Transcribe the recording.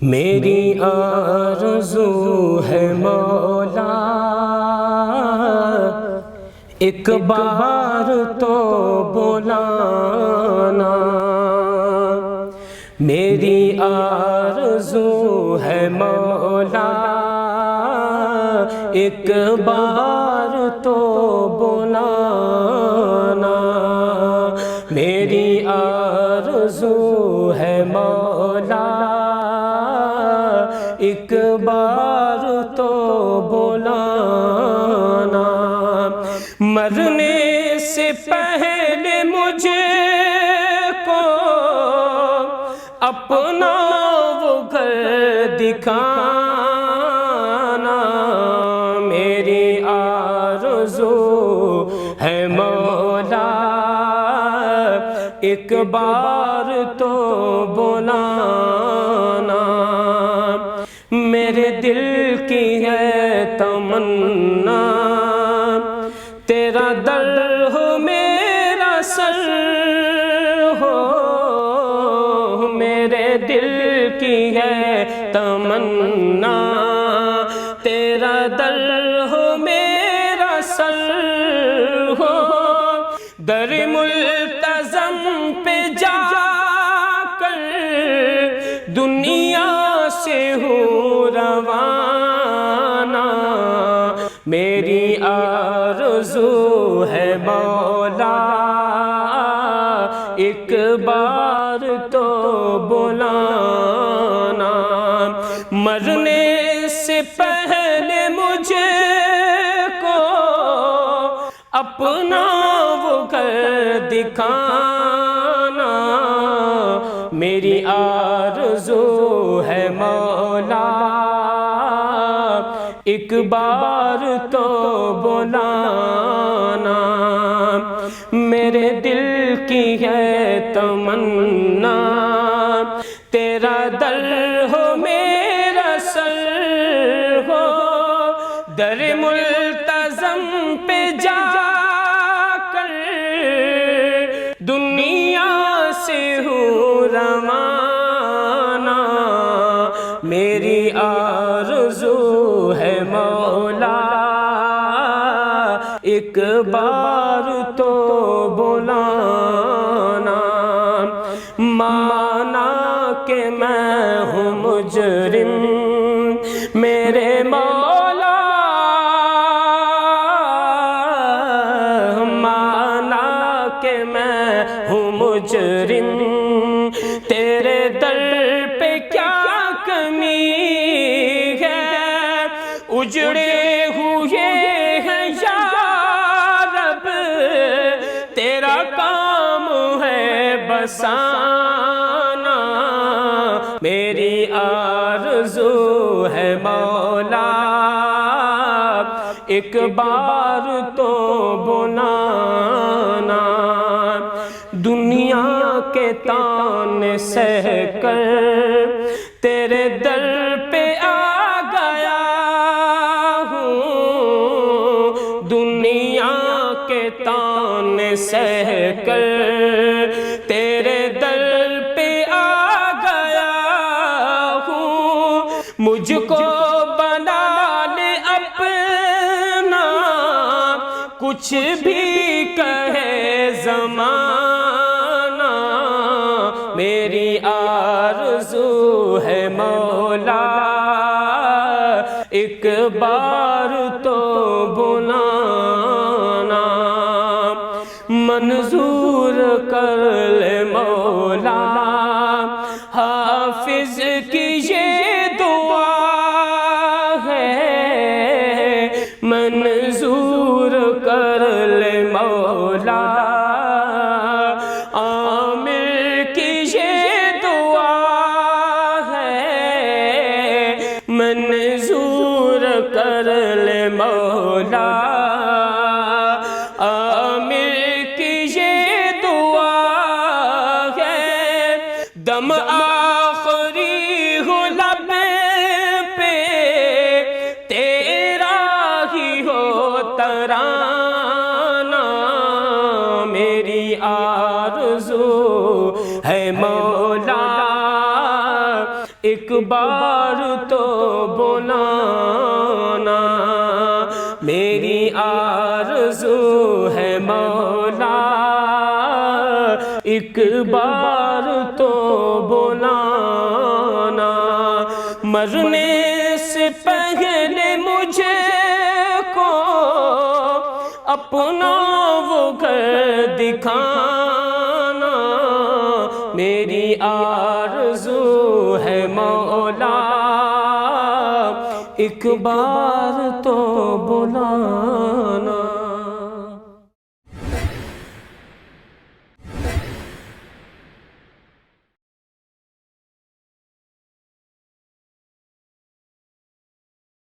میری آرزو ہے مولا ایک بار تو بلانا، میری آرزو ہے مولا ایک بار تو بلانا، میری آرزو ہے مولا ایک بار تو بلانا، مرنے سے پہلے مجھے کو اپنا وہ گھر دکھانا، میری آرزو ہے مولا ایک بار تو بلانا، میرے دل کی ہے تمنا تیرا در ہو میرا سر ہو، میرے دل کی ہے تمنا تیرا در ہو میرا سر ہو، در ملتزم پہ جا کر دنیا سے ہوں روانہ، میری آرزو ہے مولا ایک بار تو بلانا، مرنے سے پہلے مجھے کو اپنا وہ گھر دکھانا، میری آرزو ہے مولا ایک بار تو بلانا، میرے دل کی ہے تمنا تیرا در ہو میرا سر ہو، در ملتزم پہ جا کر دنیا سے ہوں روانہ، میری آرزو ہے مولا ایک بار تو بلانا، مانا کہ میں ہوں مجرم میرے مولا، مانا کہ میں ہوں مجرم تیرے در پہ کیا کمی ہے، اجڑے ہوئے ہیں یا رب تیرا کام ہے بسانا، میری آرزو ہے مولا ایک بار تو بلانا، دنیا کے تانے سہ کر تیرے در پہ آ گیا ہوں، دنیا کے تانے سہ کر تیرے در پہ آ گیا ہوں، مجھ کو بنا لے اپنا کچھ بھی کہے زمانہ، میری آرزو ہے مولا ایک بار تو بلانا، منظور کر لے مولا حافظ کی یہ دعا ہے، منظور کر لے مولا عامر کی یہ دعا ہے، منظور کر لے مولا عامر کی یہ دعا ہے، دم آخری ہو لب پہ تیرا ہی ہو ترانہ، میری آرزو ہے مولا ایک ایک بار تو بلانا، میری آرزو ہے مولا، ایک بار تو بلانا، مرنے سے پہلے مجھے کو اپنا وہ گھر دکھانا، میری آرزو ہے مولا، ایک بار تو بلانا۔